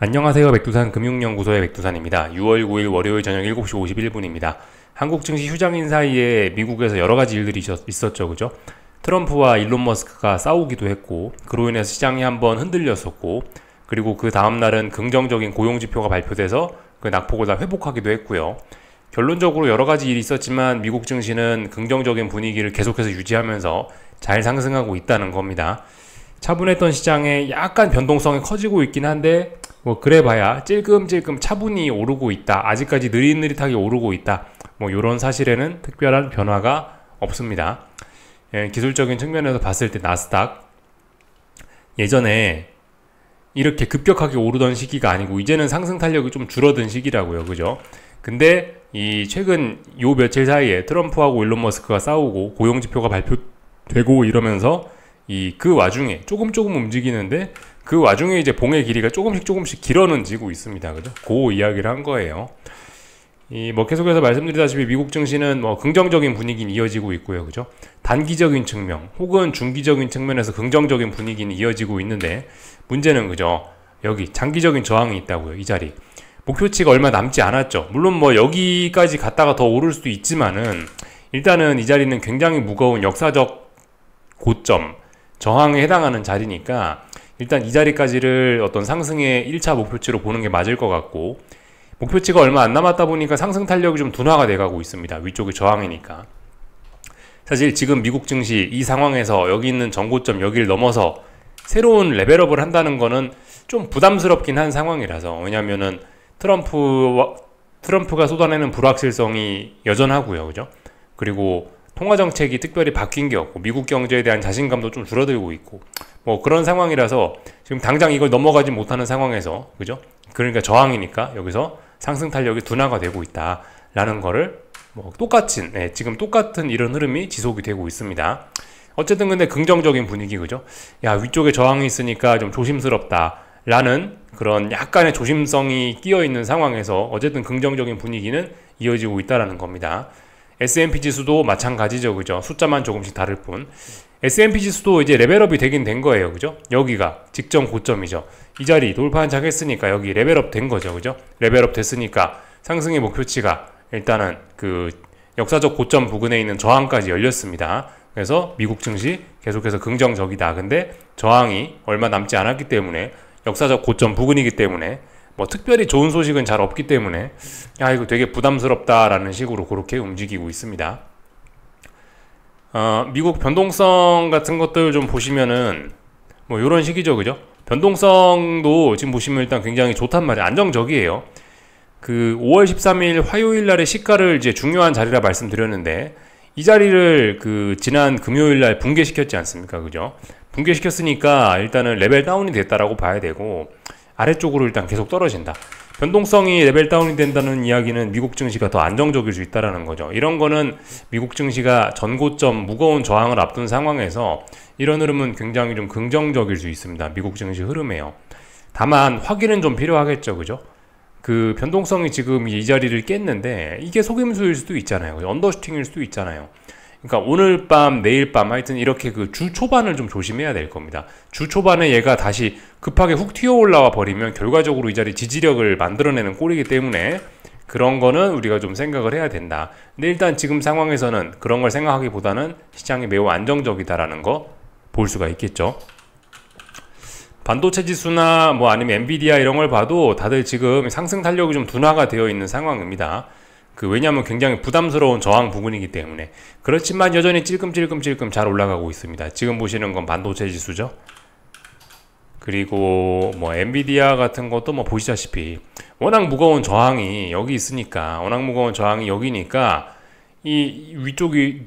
안녕하세요. 백두산 금융연구소의 백두산입니다. 6월 9일 월요일 저녁 7시 51분입니다. 한국 증시 휴장인 사이에 미국에서 여러 가지 일들이 있었죠. 그죠? 트럼프와 일론 머스크가 싸우기도 했고, 그로 인해서 시장이 한번 흔들렸었고, 그리고 그 다음날은 긍정적인 고용지표가 발표돼서 그 낙폭을 다 회복하기도 했고요. 결론적으로 여러 가지 일이 있었지만 미국 증시는 긍정적인 분위기를 계속해서 유지하면서 잘 상승하고 있다는 겁니다. 차분했던 시장에 약간 변동성이 커지고 있긴 한데 뭐 그래봐야 찔끔찔끔 차분히 오르고 있다, 아직까지 느릿느릿하게 오르고 있다, 뭐 이런 사실에는 특별한 변화가 없습니다. 기술적인 측면에서 봤을 때 나스닥 예전에 이렇게 급격하게 오르던 시기가 아니고 이제는 상승 탄력이 좀 줄어든 시기라고요. 그죠? 근데 이 최근 요 며칠 사이에 트럼프하고 일론 머스크가 싸우고 고용지표가 발표되고 이러면서 그 와중에 조금 움직이는데 그 와중에 이제 봉의 길이가 조금씩 길어지고 있습니다. 그죠? 그 이야기를 한 거예요. 뭐 계속해서 말씀드리다시피 미국 증시는 뭐 긍정적인 분위기는 이어지고 있고요. 그죠? 단기적인 측면 혹은 중기적인 측면에서 긍정적인 분위기는 이어지고 있는데 문제는 그죠? 여기 장기적인 저항이 있다고요. 이 자리. 목표치가 얼마 남지 않았죠. 물론 뭐 여기까지 갔다가 더 오를 수도 있지만은 일단은 이 자리는 굉장히 무거운 역사적 고점, 저항에 해당하는 자리니까 일단 이 자리까지를 어떤 상승의 1차 목표치로 보는 게 맞을 것 같고, 목표치가 얼마 안 남았다 보니까 상승 탄력이 좀 둔화가 돼가고 있습니다. 위쪽이 저항이니까. 사실 지금 미국 증시 이 상황에서 여기 있는 전고점 여기를 넘어서 새로운 레벨업을 한다는 거는 좀 부담스럽긴 한 상황이라서, 왜냐면은 트럼프가 쏟아내는 불확실성이 여전하고요. 그죠? 그리고 통화정책이 특별히 바뀐 게 없고 미국 경제에 대한 자신감도 좀 줄어들고 있고 뭐 그런 상황이라서 지금 당장 이걸 넘어가지 못하는 상황에서, 그죠? 그러니까 저항이니까 여기서 상승 탄력이 둔화가 되고 있다라는 거를 뭐 지금 똑같은 이런 흐름이 지속이 되고 있습니다. 어쨌든 근데 긍정적인 분위기, 그죠? 야, 위쪽에 저항이 있으니까 좀 조심스럽다 라는 그런 약간의 조심성이 끼어 있는 상황에서 어쨌든 긍정적인 분위기는 이어지고 있다라는 겁니다. S&P 지수도 마찬가지죠. 그죠? 숫자만 조금씩 다를 뿐. S&P 지수도 이제 레벨업이 되긴 된 거예요. 그죠? 여기가 직전 고점이죠. 이 자리 돌파 한착했으니까 여기 레벨업 된 거죠. 그죠? 레벨업 됐으니까 상승의 목표치가 일단은 그 역사적 고점 부근에 있는 저항까지 열렸습니다. 그래서 미국 증시 계속해서 긍정적이다. 근데 저항이 얼마 남지 않았기 때문에, 역사적 고점 부근이기 때문에 뭐 특별히 좋은 소식은 잘 없기 때문에 야, 이거 되게 부담스럽다라는 식으로 그렇게 움직이고 있습니다. 미국 변동성 같은 것들 좀 보시면은 뭐 이런 식이죠. 그죠? 변동성도 지금 보시면 일단 굉장히 좋단 말이에요. 안정적이에요. 그 5월 13일 화요일 날의 시가를 이제 중요한 자리라 말씀드렸는데, 이 자리를 그 지난 금요일 날 붕괴시켰지 않습니까? 그죠? 붕괴시켰으니까 일단은 레벨 다운이 됐다라고 봐야 되고, 아래쪽으로 일단 계속 떨어진다. 변동성이 레벨 다운이 된다는 이야기는 미국 증시가 더 안정적일 수 있다라는 거죠. 이런 거는 미국 증시가 전고점 무거운 저항을 앞둔 상황에서 이런 흐름은 굉장히 좀 긍정적일 수 있습니다. 미국 증시 흐름에요. 다만 확인은 좀 필요하겠죠. 그죠? 그 변동성이 지금 이 자리를 깼는데 이게 속임수일 수도 있잖아요. 언더슈팅일 수도 있잖아요. 그러니까 오늘 밤, 내일 밤 하여튼 이렇게 그 주 초반을 좀 조심해야 될 겁니다. 주 초반에 얘가 다시 급하게 훅 튀어 올라와 버리면 결과적으로 이 자리 지지력을 만들어내는 꼴이기 때문에 그런 거는 우리가 좀 생각을 해야 된다. 근데 일단 지금 상황에서는 그런 걸 생각하기보다는 시장이 매우 안정적이다라는 거 볼 수가 있겠죠. 반도체 지수나 뭐 아니면 엔비디아 이런 걸 봐도 다들 지금 상승 탄력이 좀 둔화가 되어 있는 상황입니다. 왜냐하면 굉장히 부담스러운 저항 부분이기 때문에. 그렇지만 여전히 찔끔찔끔 잘 올라가고 있습니다. 지금 보시는 건 반도체 지수죠. 그리고 뭐 엔비디아 같은 것도 뭐 보시다시피 워낙 무거운 저항이 여기 있으니까, 워낙 무거운 저항이 여기니까 이 위쪽이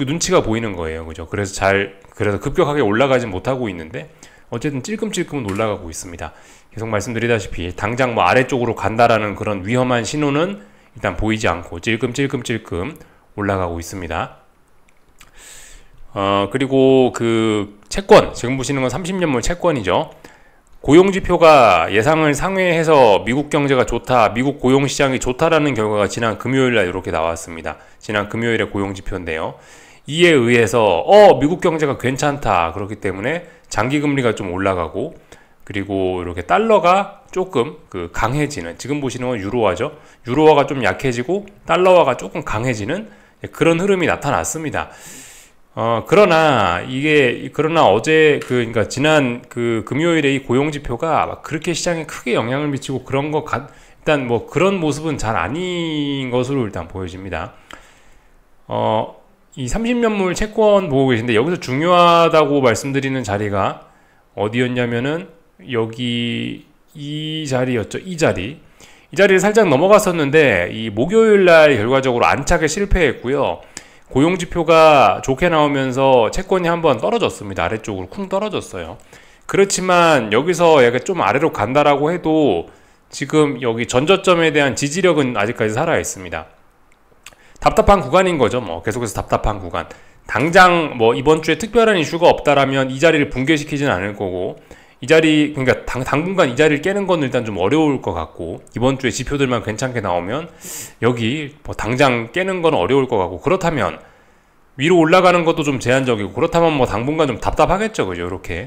눈치가 보이는 거예요. 그죠? 그래서 급격하게 올라가진 못하고 있는데 어쨌든 찔끔찔끔은 올라가고 있습니다. 계속 말씀드리다시피 당장 뭐 아래쪽으로 간다라는 그런 위험한 신호는 일단 보이지 않고 찔끔 올라가고 있습니다. 그리고 그 채권, 지금 보시는 건 30년물 채권이죠. 고용지표가 예상을 상회해서 미국 경제가 좋다, 미국 고용시장이 좋다라는 결과가 지난 금요일날 이렇게 나왔습니다. 지난 금요일의 고용지표인데요. 이에 의해서 미국 경제가 괜찮다, 그렇기 때문에 장기금리가 좀 올라가고, 그리고 이렇게 달러가 조금 강해지는, 지금 보시는 건 유로화죠. 유로화가 좀 약해지고 달러화가 조금 강해지는 그런 흐름이 나타났습니다. 그러나 어제 그러니까 지난 금요일에 이 고용 지표가 막 그렇게 시장에 크게 영향을 미치고 일단 뭐 그런 모습은 잘 아닌 것으로 일단 보여집니다. 이 30년물 채권 보고 계신데, 여기서 중요하다고 말씀드리는 자리가 어디였냐면은 여기 이 자리였죠. 이 자리를 살짝 넘어갔었는데, 이 목요일날 결과적으로 안착에 실패했고요. 고용지표가 좋게 나오면서 채권이 한번 떨어졌습니다. 아래쪽으로 쿵 떨어졌어요. 그렇지만 여기서 약간 좀 아래로 간다라고 해도 지금 여기 전저점에 대한 지지력은 아직까지 살아 있습니다. 답답한 구간인 거죠. 뭐 계속해서 답답한 구간. 당장 뭐 이번 주에 특별한 이슈가 없다라면 이 자리를 붕괴시키진 않을 거고, 이 자리, 그러니까 당분간 이 자리를 깨는 건 일단 좀 어려울 것 같고, 이번 주에 지표들만 괜찮게 나오면 여기 뭐 당장 깨는 건 어려울 것 같고, 그렇다면 위로 올라가는 것도 좀 제한적이고, 그렇다면 뭐 당분간 좀 답답하겠죠. 그죠? 이렇게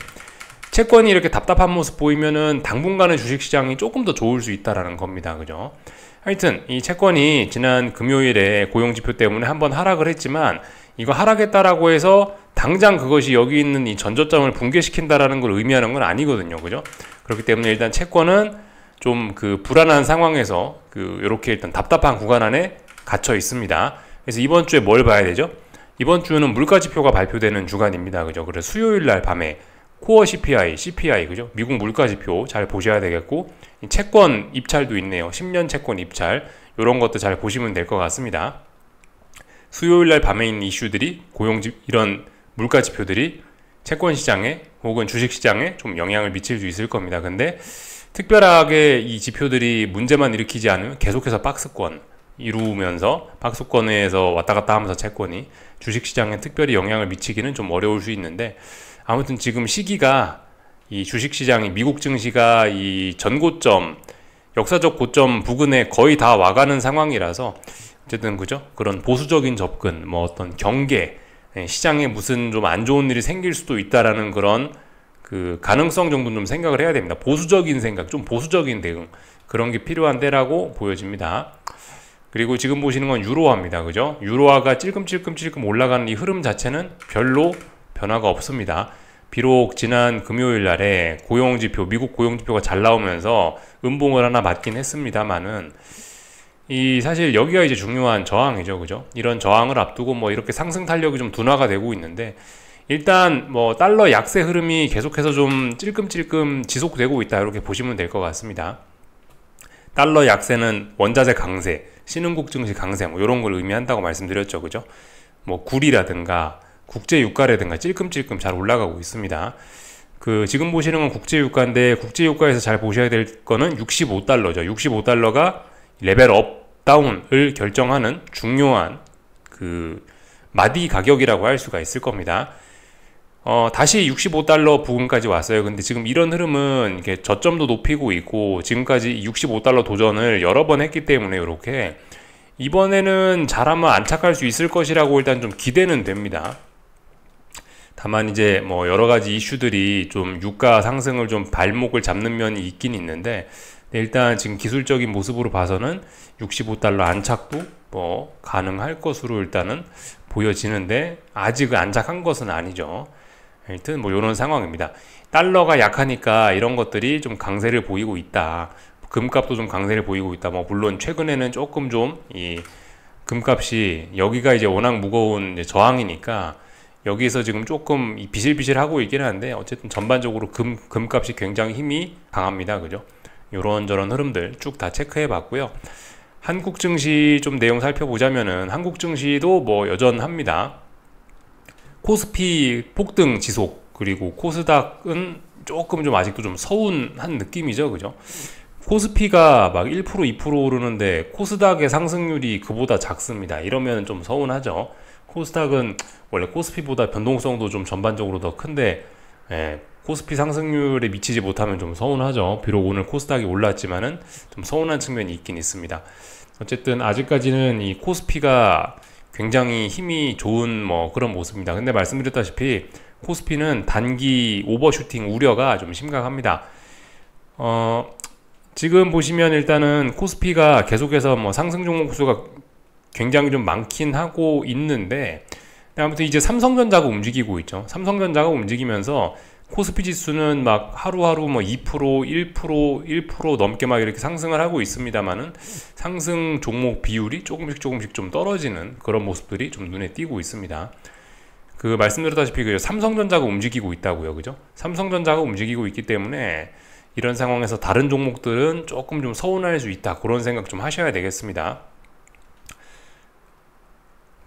채권이 이렇게 답답한 모습 보이면은 당분간은 주식시장이 조금 더 좋을 수 있다라는 겁니다. 그죠? 하여튼 이 채권이 지난 금요일에 고용지표 때문에 한번 하락을 했지만, 이거 하락했다라고 해서 당장 그것이 여기 있는 이 전저점을 붕괴시킨다라는 걸 의미하는 건 아니거든요. 그죠? 그렇기 때문에 일단 채권은 좀 불안한 상황에서 이렇게 일단 답답한 구간 안에 갇혀 있습니다. 그래서 이번 주에 뭘 봐야 되죠? 이번 주는 물가 지표가 발표되는 주간입니다. 그죠? 그래서 수요일 날 밤에 코어 CPI, 그죠? 미국 물가 지표 잘 보셔야 되겠고, 채권 입찰도 있네요. 10년 채권 입찰, 이런 것도 잘 보시면 될 것 같습니다. 수요일 날 밤에 있는 이슈들이 이런 물가 지표들이 채권 시장에 혹은 주식 시장에 좀 영향을 미칠 수 있을 겁니다. 근데 특별하게 이 지표들이 문제만 일으키지 않으면 계속해서 박스권 이루면서, 박스권에서 왔다 갔다 하면서 채권이 주식 시장에 특별히 영향을 미치기는 좀 어려울 수 있는데, 아무튼 지금 시기가 이 주식 시장이, 미국 증시가 이 전고점, 역사적 고점 부근에 거의 다 와가는 상황이라서, 어쨌든 그죠? 그런 보수적인 접근, 뭐 어떤 경계, 시장에 무슨 좀 안 좋은 일이 생길 수도 있다라는 그런 가능성 정도는 좀 생각을 해야 됩니다. 보수적인 생각, 좀 보수적인 대응, 그런 게 필요한 때라고 보여집니다. 그리고 지금 보시는 건 유로화입니다. 그죠? 유로화가 찔끔찔끔 올라가는 이 흐름 자체는 별로 변화가 없습니다. 비록 지난 금요일 날에 미국 고용지표가 잘 나오면서 음봉을 하나 맞긴 했습니다만은, 사실 여기가 이제 중요한 저항이죠. 그죠? 이런 저항을 앞두고 뭐 이렇게 상승 탄력이 좀 둔화가 되고 있는데, 일단 뭐 달러 약세 흐름이 계속해서 좀 찔끔찔끔 지속되고 있다, 이렇게 보시면 될 것 같습니다. 달러 약세는 원자재 강세, 신흥국 증시 강세, 뭐 이런 걸 의미한다고 말씀드렸죠. 그죠? 뭐 구리라든가 국제 유가라든가 찔끔찔끔 잘 올라가고 있습니다. 지금 보시는 건 국제 유가인데, 국제 유가에서 잘 보셔야 될 거는 65달러죠. 65달러가 레벨 업, 다운을 결정하는 중요한 마디 가격이라고 할 수가 있을 겁니다. 다시 65달러 부근까지 왔어요. 근데 지금 이런 흐름은 이렇게 저점도 높이고 있고, 지금까지 65달러 도전을 여러 번 했기 때문에 이렇게 이번에는 잘하면 안착할 수 있을 것이라고 일단 좀 기대는 됩니다. 다만 이제 뭐 여러 가지 이슈들이 좀 유가 상승을 좀 발목을 잡는 면이 있긴 있는데, 일단 지금 기술적인 모습으로 봐서는 65달러 안착도 뭐 가능할 것으로 일단은 보여지는데, 아직 안착한 것은 아니죠. 하여튼 뭐 이런 상황입니다. 달러가 약하니까 이런 것들이 좀 강세를 보이고 있다. 금값도 좀 강세를 보이고 있다. 뭐 물론 최근에는 조금 좀 이 금값이, 여기가 이제 워낙 무거운 이제 저항이니까 여기서 지금 조금 비실비실하고 있긴 한데, 어쨌든 전반적으로 금값이 굉장히 힘이 강합니다. 그죠? 요런저런 흐름들 쭉 다 체크해 봤고요. 한국 증시 좀 내용 살펴보자면은, 한국 증시도 뭐 여전합니다. 코스피 폭등 지속, 그리고 코스닥은 조금 좀 아직도 좀 서운한 느낌이죠. 그죠? 코스피가 막 1%, 2% 오르는데 코스닥의 상승률이 그보다 작습니다. 이러면 좀 서운하죠. 코스닥은 원래 코스피보다 변동성도 좀 전반적으로 더 큰데, 코스피 상승률에 미치지 못하면 좀 서운하죠. 비록 오늘 코스닥이 올랐지만은 좀 서운한 측면이 있긴 있습니다. 어쨌든 아직까지는 이 코스피가 굉장히 힘이 좋은 뭐 그런 모습입니다. 근데 말씀드렸다시피 코스피는 단기 오버슈팅 우려가 좀 심각합니다. 지금 보시면 일단은 코스피가 계속해서 뭐 상승 종목 수가 굉장히 좀 많긴 하고 있는데, 아무튼 이제 삼성전자가 움직이고 있죠. 삼성전자가 움직이면서 코스피 지수는 막 하루하루 뭐 2%, 1% 넘게 막 이렇게 상승을 하고 있습니다만은 상승 종목 비율이 조금씩 좀 떨어지는 그런 모습들이 좀 눈에 띄고 있습니다. 그 말씀드렸다시피 그 삼성전자가 움직이고 있다고요, 그죠? 삼성전자가 움직이고 있기 때문에 이런 상황에서 다른 종목들은 조금 좀 서운할 수 있다, 그런 생각 좀 하셔야 되겠습니다.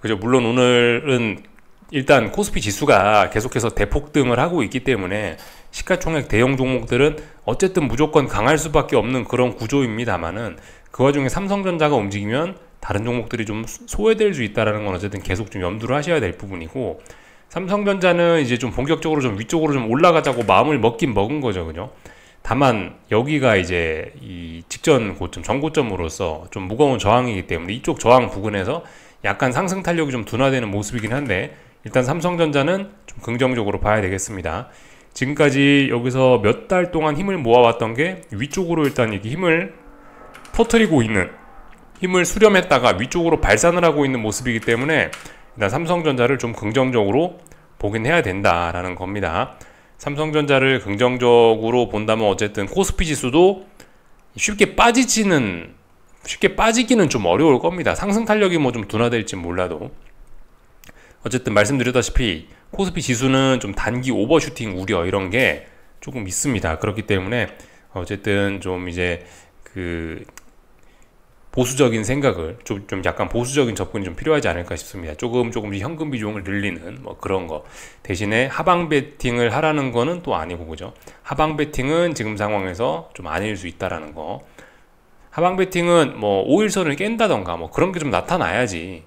그죠? 물론 오늘은 일단 코스피 지수가 계속해서 대폭등을 하고 있기 때문에 시가총액 대형 종목들은 어쨌든 무조건 강할 수밖에 없는 그런 구조입니다만은, 그 와중에 삼성전자가 움직이면 다른 종목들이 좀 소외될 수 있다는 건 어쨌든 계속 좀 염두를 하셔야 될 부분이고, 삼성전자는 이제 좀 본격적으로 좀 위쪽으로 좀 올라가자고 마음을 먹긴 먹은 거죠, 그죠? 다만 여기가 이제 이 직전 고점, 전고점으로서 좀 무거운 저항이기 때문에 이쪽 저항 부근에서 약간 상승 탄력이 좀 둔화되는 모습이긴 한데, 일단 삼성전자는 좀 긍정적으로 봐야 되겠습니다. 지금까지 여기서 몇 달 동안 힘을 모아왔던 게 위쪽으로 일단 이렇게 힘을 퍼뜨리고 있는, 힘을 수렴했다가 위쪽으로 발산을 하고 있는 모습이기 때문에 일단 삼성전자를 좀 긍정적으로 보긴 해야 된다라는 겁니다. 삼성전자를 긍정적으로 본다면 어쨌든 코스피 지수도 쉽게 빠지기는 좀 어려울 겁니다. 상승 탄력이 뭐 좀 둔화될지 몰라도. 어쨌든 말씀드렸다시피 코스피 지수는 좀 단기 오버슈팅 우려 이런 게 조금 있습니다. 그렇기 때문에 어쨌든 좀 이제 그 보수적인 생각을 좀 약간 보수적인 접근이 좀 필요하지 않을까 싶습니다. 조금씩 현금 비중을 늘리는 뭐 그런 거 대신에 하방 베팅을 하라는 거는 또 아니고, 그죠? 하방 베팅은 지금 상황에서 좀 아닐 수 있다라는 거. 하방 베팅은 뭐 5일선을 깬다던가 뭐 그런 게 좀 나타나야지.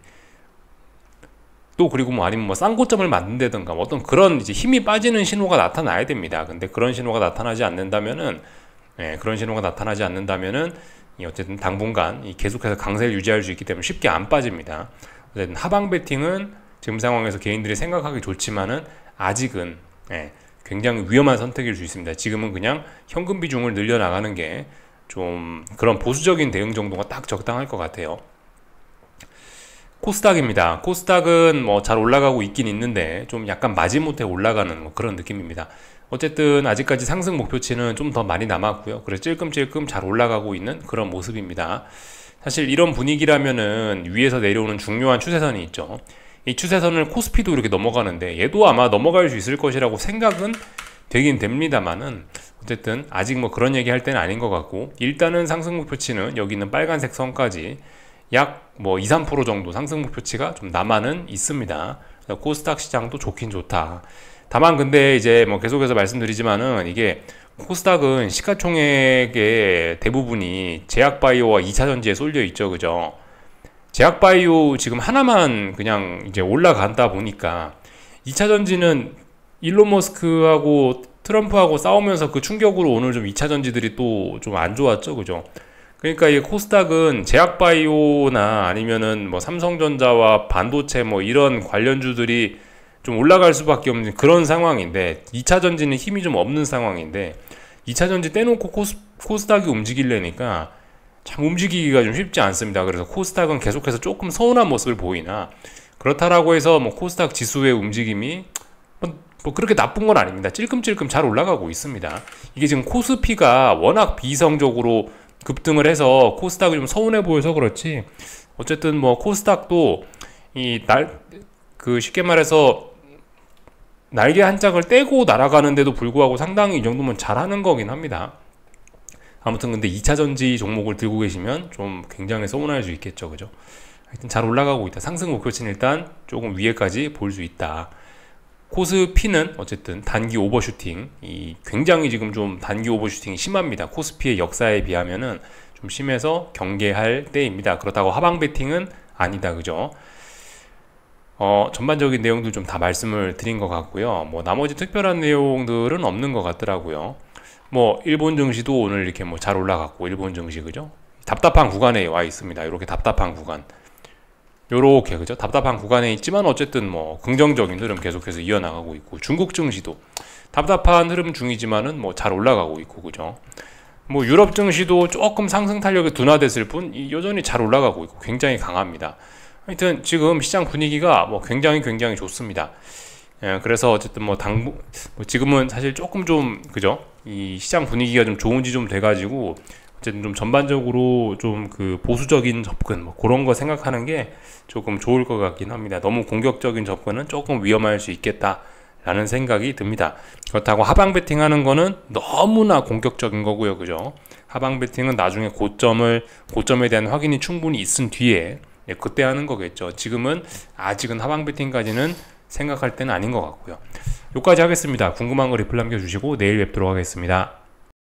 또 그리고 뭐 아니면 뭐 쌍고점을 만든다던가 뭐 어떤 그런 이제 힘이 빠지는 신호가 나타나야 됩니다. 근데 그런 신호가 나타나지 않는다면은, 어쨌든 당분간 계속해서 강세를 유지할 수 있기 때문에 쉽게 안 빠집니다. 어쨌든 하방 베팅은 지금 상황에서 개인들이 생각하기 좋지만은 아직은 굉장히 위험한 선택일 수 있습니다. 지금은 그냥 현금 비중을 늘려나가는 게 좀 그런 보수적인 대응 정도가 딱 적당할 것 같아요. 코스닥입니다. 코스닥은 뭐 잘 올라가고 있긴 있는데 좀 약간 마지못해 올라가는 뭐 그런 느낌입니다. 어쨌든 아직까지 상승 목표치는 좀 더 많이 남았고요. 그래서 찔끔찔끔 잘 올라가고 있는 그런 모습입니다. 사실 이런 분위기라면은 위에서 내려오는 중요한 추세선이 있죠. 이 추세선을 코스피도 이렇게 넘어가는데 얘도 아마 넘어갈 수 있을 것이라고 생각은 되긴 됩니다만은, 어쨌든 아직 뭐 그런 얘기 할 때는 아닌 것 같고, 일단은 상승 목표치는 여기 있는 빨간색 선까지 약 뭐 2, 3% 정도 상승 목표치가 좀 남아는 있습니다. 코스닥 시장도 좋긴 좋다. 다만 근데 이제 뭐 계속해서 말씀드리지만은 이게 코스닥은 시가총액의 대부분이 제약바이오와 2차전지에 쏠려 있죠, 그죠? 제약바이오 지금 하나만 그냥 이제 올라간다 보니까 2차전지는 일론 머스크하고 트럼프하고 싸우면서 그 충격으로 오늘 좀 2차전지들이 또 좀 안 좋았죠, 그죠? 그러니까 이 코스닥은 제약바이오나 아니면은 뭐 삼성전자와 반도체 뭐 이런 관련주들이 좀 올라갈 수밖에 없는 그런 상황인데, 2차전지는 힘이 좀 없는 상황인데 2차전지 떼놓고 코스닥이 움직이려니까 참 움직이기가 좀 쉽지 않습니다. 그래서 코스닥은 계속해서 조금 서운한 모습을 보이나, 그렇다라고 해서 뭐 코스닥 지수의 움직임이 뭐 그렇게 나쁜 건 아닙니다. 찔끔찔끔 잘 올라가고 있습니다. 이게 지금 코스피가 워낙 비이성적으로 급등을 해서 코스닥이 좀 서운해 보여서 그렇지, 어쨌든 뭐 코스닥도 쉽게 말해서 날개 한 짝을 떼고 날아가는데도 불구하고 상당히 이 정도면 잘하는 거긴 합니다. 아무튼 근데 2차전지 종목을 들고 계시면 좀 굉장히 서운할 수 있겠죠, 그죠? 하여튼 잘 올라가고 있다. 상승 목표치는 일단 조금 위에까지 볼 수 있다. 코스피는 어쨌든 단기 오버슈팅, 굉장히 지금 좀 단기 오버슈팅이 심합니다. 코스피의 역사에 비하면은 좀 심해서 경계할 때입니다. 그렇다고 하방 베팅은 아니다, 그죠? 전반적인 내용들 좀 다 말씀을 드린 것 같고요. 뭐 나머지 특별한 내용들은 없는 것 같더라고요. 뭐 일본 증시도 오늘 이렇게 뭐 잘 올라갔고, 일본 증시, 그죠? 답답한 구간에 와 있습니다. 이렇게 답답한 구간. 요렇게, 그죠? 답답한 구간에 있지만 어쨌든 뭐 긍정적인 흐름 계속해서 이어나가고 있고, 중국 증시도 답답한 흐름 중이지만은 뭐 잘 올라가고 있고, 그죠? 뭐 유럽 증시도 조금 상승 탄력이 둔화됐을 뿐 여전히 잘 올라가고 있고 굉장히 강합니다. 하여튼 지금 시장 분위기가 뭐 굉장히 좋습니다. 그래서 어쨌든 뭐 지금은 사실 조금 좀 그죠? 이 시장 분위기가 좀 좋은지 좀 돼가지고 어쨌든 좀 전반적으로 좀 그 보수적인 접근 뭐 그런 거 생각하는 게 조금 좋을 것 같긴 합니다. 너무 공격적인 접근은 조금 위험할 수 있겠다라는 생각이 듭니다. 그렇다고 하방 베팅하는 거는 너무나 공격적인 거고요, 그죠? 하방 베팅은 나중에 고점에 대한 확인이 충분히 있은 뒤에 그때 하는 거겠죠. 지금은 아직은 하방 베팅까지는 생각할 때는 아닌 것 같고요. 여기까지 하겠습니다. 궁금한 거 리플 남겨주시고 내일 뵙도록 하겠습니다.